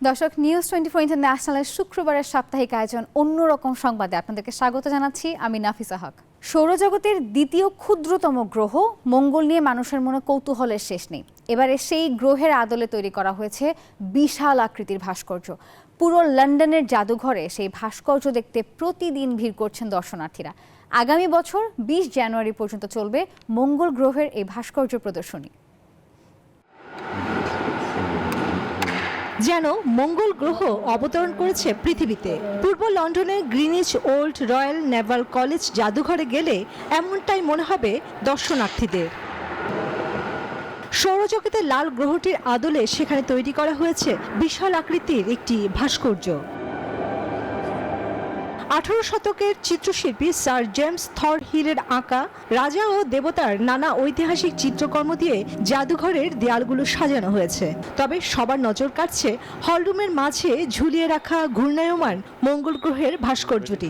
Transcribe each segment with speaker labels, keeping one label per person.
Speaker 1: দর্শক, নিউজ 24 ইন্টারন্যাশনালের শুক্রবারের সাপ্তাহিক আয়োজন অন্যরকম সংবাদে আপনাদেরকে স্বাগত জানাচ্ছি। আমি নাফিসা হক। সৌরজগতের দ্বিতীয় ক্ষুদ্রতম গ্রহ মঙ্গল নিয়ে মানুষের মনে কৌতূহলের শেষ নেই। এবারে সেই গ্রহের আদলে তৈরি করা হয়েছে বিশাল আকৃতির ভাস্কর্য। পুরো লন্ডনের জাদুঘরে সেই ভাস্কর্য দেখতে প্রতিদিন ভিড় করছেন দর্শনার্থীরা। আগামী বছর 20 জানুয়ারি পর্যন্ত চলবে মঙ্গল গ্রহের এই ভাস্কর্য প্রদর্শনী।
Speaker 2: যেন মঙ্গল গ্রহ অবতরণ করেছে পৃথিবীতে। পূর্ব লন্ডনের Greenwich old royal naval college জাদুঘরে গেলে এমনটাই মনে হবে দর্শনার্থীদের। সৌরজগতের লাল গ্রহটির আদলে সেখানে তৈরি করা হয়েছে বিশাল আকৃতির একটি ভাস্কর্য। 18 শতকের চিত্রশিল্পী স্যার জেমস থরহিলের আঁকা রাজা ও দেবতার নানা ঐতিহাসিক চিত্রকর্ম দিয়ে জাদুঘরের দেয়ালগুলো সাজানো হয়েছে। তবে সবার নজর কাটছে হলরুমের মাঝে ঝুলিয়ে রাখা ঘূর্ণায়মান মঙ্গল গ্রহের ভাস্কর্যটি।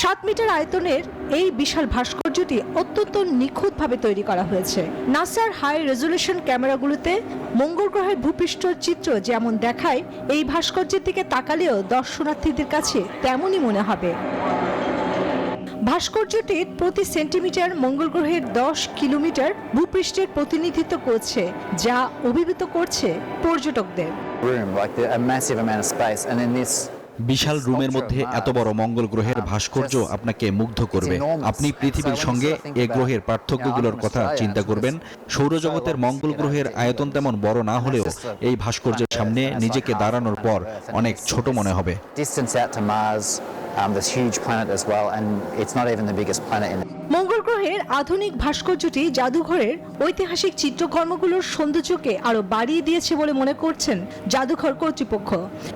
Speaker 2: 7 মিটার আয়তনের এই বিশাল ভাস্কর্যটি অত্যন্ত নিখুঁতভাবে তৈরি করা হয়েছে। নাসার হাই রেজলিউশন ক্যামেরাগুলোতে মঙ্গল গ্রহের ভূপৃষ্ঠের চিত্র যেমন দেখায়, এই ভাস্কর্যের দিকে তাকালেও দর্শনার্থীদের কাছে তেমনই মনে হবে। ভাস্কর্যটির প্রতি সেন্টিমিটার মঙ্গল গ্রহের 10 কিলোমিটার ভূপৃষ্ঠের প্রতিনিধিত্ব করছে, যা অভিভূত করছে পর্যটকদের।
Speaker 3: বিশাল রুমের মধ্যে এত বড় মঙ্গল গ্রহের ভাস্কর্য আপনাকে মুগ্ধ করবে। আপনি পৃথিবীর সঙ্গে এ গ্রহের পার্থক্যগুলোর কথা চিন্তা করবেন। সৌরজগতের মঙ্গল গ্রহের আয়তন তেমন বড় না হলেও এই ভাস্কর্যের সামনে নিজেকে দাঁড়ানোর পর অনেক ছোট মনে হবে।
Speaker 2: মঙ্গল গ্রহের আধুনিক ভাস্কর্যটি জাদুঘরের ঐতিহাসিক চিত্রকর্মগুলোর সৌন্দর্যকে আরো বাড়িয়ে দিয়েছে বলে মনে করছেন জাদুঘর কর্তৃপক্ষ।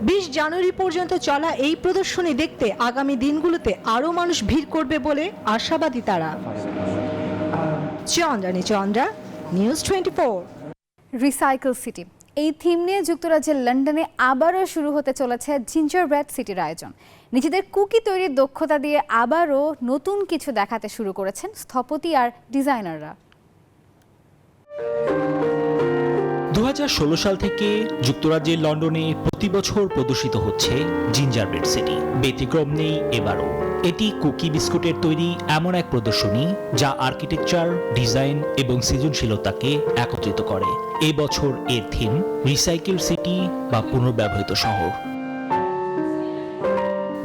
Speaker 2: 20 জানুয়ারি পর্যন্ত চলা এই প্রদর্শনী দেখতে আগামী দিনগুলোতে আরো মানুষ ভিড় করবে বলে আশাবাদী তারা। চন্দ্রা, নিউজ 24।
Speaker 1: রিসাইকেল সিটি, এই থিম নিয়ে যুক্তরাজ্যের লন্ডনে আবারও শুরু হতে চলেছে জিঞ্জারব্রেড সিটির আয়োজন। নিজেদের কুকি তৈরির দক্ষতা দিয়ে আবারও নতুন কিছু দেখাতে শুরু করেছেন স্থপতি আর ডিজাইনাররা।
Speaker 4: 2016 সাল থেকে যুক্তরাজ্যের লন্ডনে প্রতি বছর প্রদর্শিত হচ্ছে জিঞ্জারব্রেড সিটি। ব্যতিক্রম নেই এবারও। এটি কুকি বিস্কুটের তৈরি এমন এক প্রদর্শনী যা আর্কিটেকচার, ডিজাইন এবং সৃজনশীলতাকে একত্রিত করে। এই বছর এর থিম রিসাইকেল সিটি বা পুনর্ব্যবহৃত শহর।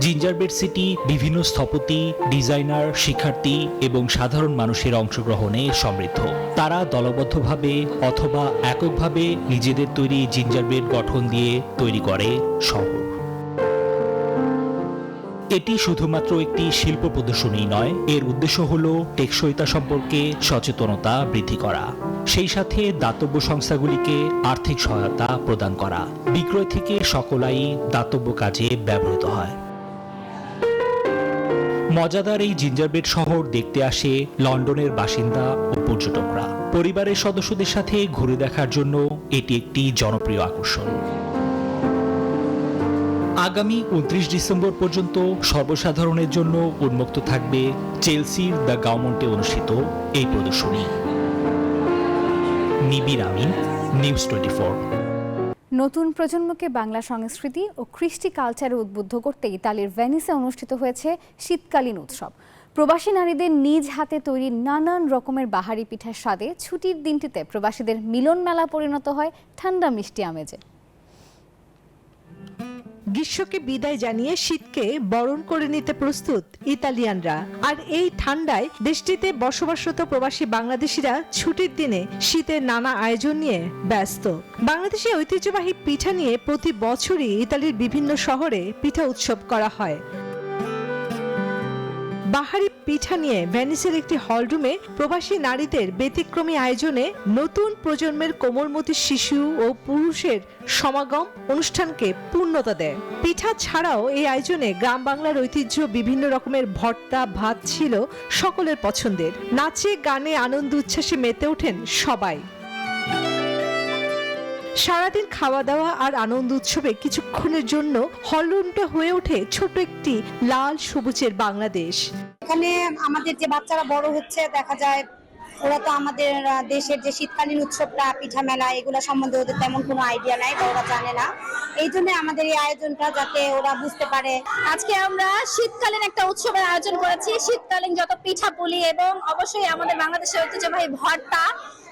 Speaker 4: জিঞ্জারব্রেড সিটি বিভিন্ন স্থপতি, ডিজাইনার, শিক্ষার্থী এবং সাধারণ মানুষের অংশগ্রহণে সমৃদ্ধ। তারা দলবদ্ধভাবে অথবা এককভাবে নিজেদের তৈরি জিঞ্জারব্রেড গঠন দিয়ে তৈরি করে শহর। এটি শুধুমাত্র একটি শিল্প প্রদর্শনী নয়, এর উদ্দেশ্য হল টেকসইতা সম্পর্কে সচেতনতা বৃদ্ধি করা, সেই সাথে দাতব্য সংস্থাগুলিকে আর্থিক সহায়তা প্রদান করা। বিক্রয় থেকে সকল আয় দাতব্য কাজে ব্যবহৃত হয়। মজাদার এই জিঞ্জারব্রেড শহর দেখতে আসে লন্ডনের বাসিন্দা ও পর্যটকরা। পরিবারের সদস্যদের সাথে ঘুরে দেখার জন্য এটি একটি জনপ্রিয় আকর্ষণ। আগামী 29 ডিসেম্বর পর্যন্ত সর্বসাধারণের জন্য উন্মুক্ত থাকবে চেলসির দ্য গাউমন্টে অনুষ্ঠিত এই প্রদর্শনী। নিবির আমিন, নিউজ 24।
Speaker 1: নতুন প্রজন্মকে বাংলা সংস্কৃতি ও কৃষ্টি কালচারে উদ্বুদ্ধ করতে ইতালির ভেনিসে অনুষ্ঠিত হয়েছে শীতকালীন উৎসব। প্রবাসী নারীদের নিজ হাতে তৈরি নানান রকমের বাহারি পিঠার স্বাদে ছুটির দিনটিতে প্রবাসীদের মিলন মেলা পরিণত হয় ঠান্ডা মিষ্টি আমেজে।
Speaker 2: গ্রীষ্মকে বিদায় জানিয়ে শীতকে বরণ করে নিতে প্রস্তুত ইতালিয়ানরা। আর এই ঠান্ডায় দেশটিতে বসবাসরত প্রবাসী বাংলাদেশিরা ছুটির দিনে শীতের নানা আয়োজন নিয়ে ব্যস্ত। বাংলাদেশি ঐতিহ্যবাহী পিঠা নিয়ে প্রতি বছরই ইতালির বিভিন্ন শহরে পিঠা উৎসব করা হয়। বাহারি পিঠা নিয়ে ভেনিসের একটি হলরুমে প্রবাসী নারীদের ব্যতিক্রমী আয়োজনে নতুন প্রজন্মের কোমলমতি শিশু ও পুরুষের সমাগম অনুষ্ঠানকে পূর্ণতা দেয়। পিঠা ছাড়াও এই আয়োজনে গ্রাম বাংলার ঐতিহ্য বিভিন্ন রকমের ভর্তা ভাত ছিল সকলের পছন্দের। নাচে গানে আনন্দ উচ্ছ্বাসে মেতে ওঠেন সবাই। সারাদিন খাওয়া দাওয়া আর আনন্দ উৎসবে কিছুক্ষণের জন্য হলরুমটা হয়ে ওঠে ছোট একটি লাল সবুজের বাংলাদেশ।
Speaker 5: এখানে আমাদের যে বাচ্চারা বড় হচ্ছে দেখা যায় ওরা তো আমাদের দেশের যে শীতকালীন উৎসবটা পিঠা মেলা এগুলো সম্বন্ধে ওদের তেমন কোনো আইডিয়া নাই বা ওরা জানে না। এই জন্য আমাদের এই আয়োজনটা যাতে ওরা বুঝতে পারে।
Speaker 6: আজকে আমরা শীতকালীন একটা উৎসবের আয়োজন করেছি, শীতকালীন যত পিঠাপুলি এবং অবশ্যই আমাদের বাংলাদেশের ঐতিহ্যবাহী ভর্তা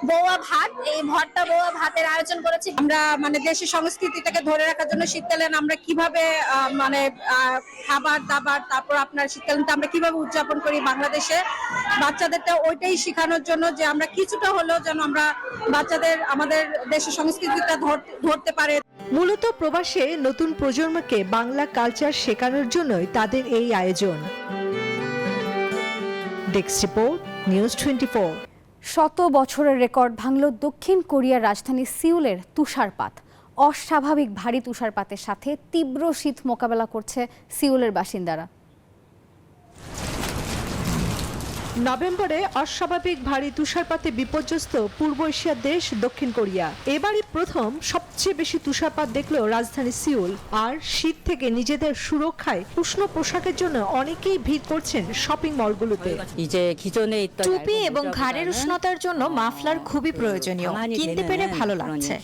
Speaker 6: বৌয়া ভাত, এই ভর্তা বৌয়া ভাতের আয়োজন করেছি।
Speaker 5: আমরা মানে দেশের সংস্কৃতিটাকে ধরে রাখার জন্য শীতকালীন আমরা কিভাবে খাবার দাবার, তারপর আপনার শীতকালীনটা আমরা কিভাবে উদযাপন করি বাংলাদেশে, বাচ্চাদেরটা ওইটাই শেখানোর জন্য যে আমরা কিছুটা হলেও যেন আমরা বাচ্চাদের আমাদের দেশের সংস্কৃতিটা ধরতে পারে।
Speaker 2: মূলত প্রবাসে নতুন প্রজন্মকে বাংলা কালচার শেখানোর জন্যই তাদের এই আয়োজন। Desk report, news 24।
Speaker 1: শত বছরের রেকর্ড ভাঙল দক্ষিণ কোরিয়ার রাজধানী সিউলের তুষারপাত। অস্বাভাবিক ভারী তুষারপাতের সাথে তীব্র শীত মোকাবেলা করছে সিউলের বাসিন্দারা।
Speaker 2: নভেম্বরে অস্বাভাবিক ভারী তুষারপাতে বিপর্যস্ত পূর্ব এশিয়ার দেশ দক্ষিণ কোরিয়া। এবারই প্রথম সবচেয়ে বেশি তুষারপাত দেখলো রাজধানী সিউল। আর শীত থেকে নিজেদের সুরক্ষায় উষ্ণ পোশাকের জন্য অনেকেই ভিড় করছেন শপিং মলগুলোতে।
Speaker 7: টুপি এবং ঘাড়ের উষ্ণতার জন্য মাফলার খুবই প্রয়োজনীয়, কিনতে পেরে ভালো লাগছে।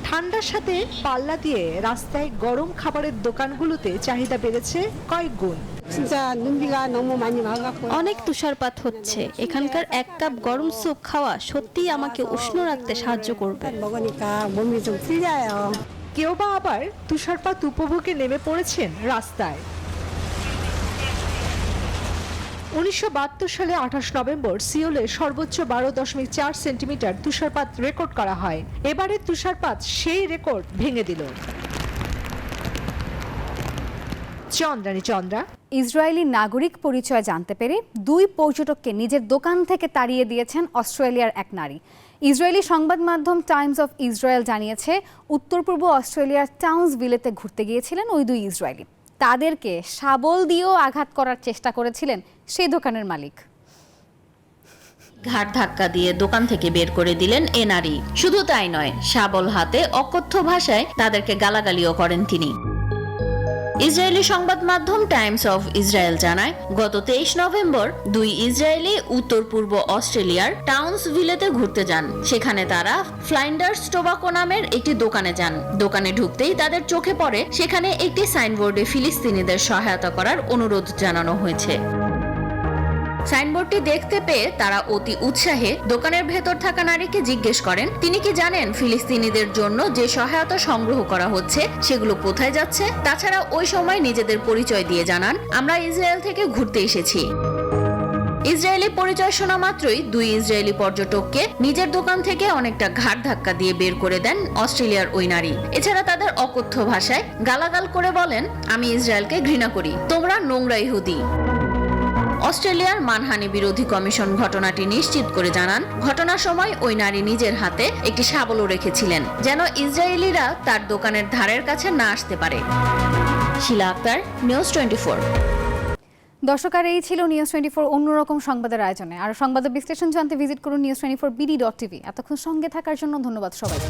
Speaker 2: ঠান্ডার সাথে পাল্লা দিয়ে রাস্তায় গরম খাবারের দোকানগুলোতে চাহিদা বেড়েছে কয়েক গুণ।
Speaker 7: অনেক তুষারপাত হচ্ছে, এখানকার এক কাপ গরম স্যুপ খাওয়া সত্যিই আমাকে উষ্ণ রাখতে সাহায্য করবে।
Speaker 2: কেউ বা আবার তুষারপাত উপভোগে নেমে পড়েছেন রাস্তায়। 1972 সালে 28 নভেম্বর সিওলে সর্বোচ্চ 12.4 সেন্টিমিটার তুষারপাত রেকর্ড করা হয়। এবারের তুষারপাত সেই রেকর্ড ভেঙে দিল। চন্দ্রা।
Speaker 1: ইসরায়েলি নাগরিক পরিচয় জানতে পেরে 2 পর্যটককে নিজের দোকান থেকে তাড়িয়ে দিয়েছেন অস্ট্রেলিয়ার এক নারী। ইসরায়েলি সংবাদ মাধ্যম টাইমস অফ ইসরায়েল জানিয়েছে, উত্তর পূর্ব অস্ট্রেলিয়ার টাউন্সভিলেতে ঘুরতে গিয়েছিলেন ওই 2 ইসরায়েলি। তাদেরকে শাবল দিয়েও আঘাত করার চেষ্টা করেছিলেন সেই দোকানের মালিক।
Speaker 8: ঘাট ধাক্কা দিয়ে দোকান থেকে বের করে দিলেন এ নারী। শুধু তাই নয়, শাবল হাতে অকথ্য ভাষায় তাদেরকে গালাগালিও করেন তিনি। ইসরায়েলি সংবাদ মাধ্যম টাইমস অফ ইসরায়েল জানায়, গত 23 নভেম্বর 2 ইসরায়েলি উত্তর পূর্ব অস্ট্রেলিয়ার টাউন্সভিলেতে ঘুরতে যান। সেখানে তারা ফ্লাইন্ডার্স টোবাকো নামের একটি দোকানে যান। দোকানে ঢুকতেই তাদের চোখে পড়ে সেখানে একটি সাইনবোর্ডে ফিলিস্তিনিদের সহায়তা করার অনুরোধ জানানো হয়েছে। সাইনবোর্ডটি দেখতে পেয়ে তারা অতি উৎসাহে দোকানের ভেতর থাকা নারীকে জিজ্ঞেস করেন, তিনি কি জানেন ফিলিস্তিনিদের জন্য যে সহায়তা সংগ্রহ করা হচ্ছে সেগুলো কোথায় যাচ্ছে। তাছাড়া ওই সময় নিজেদের পরিচয় দিয়ে জানান, আমরা ইসরায়েল থেকে ঘুরতে এসেছি। ইসরায়েলি পরিচয় শোনা মাত্রই 2 ইসরায়েলি পর্যটককে নিজের দোকান থেকে অনেকটা ঘাট ধাক্কা দিয়ে বের করে দেন অস্ট্রেলিয়ার ওই নারী। এছাড়া তাদের অকথ্য ভাষায় গালাগাল করে বলেন, আমি ইসরায়েলকে ঘৃণা করি, তোমরা নোংরা ইহুদি। অস্ট্রেলিয়ার মানহানি বিরোধী কমিশন ঘটনাটি নিশ্চিত করে জানান, ঘটনার সময় ওই নারী নিজের হাতে একটি শাবলও রেখেছিলেন, যেন ইসরায়েলিরা তার দোকানের ধারের কাছে না আসতে পারে। শিলা আক্তার, নিউজ 24।
Speaker 1: দর্শক, আর এই ছিল নিউজ 24 অন্যরকম সংবাদের আয়োজনে। আর সংবাদের বিশ্লেষণ জানতে ভিজিট করুন news24bd.tv। এতক্ষণ সঙ্গে থাকার জন্য ধন্যবাদ সবাইকে।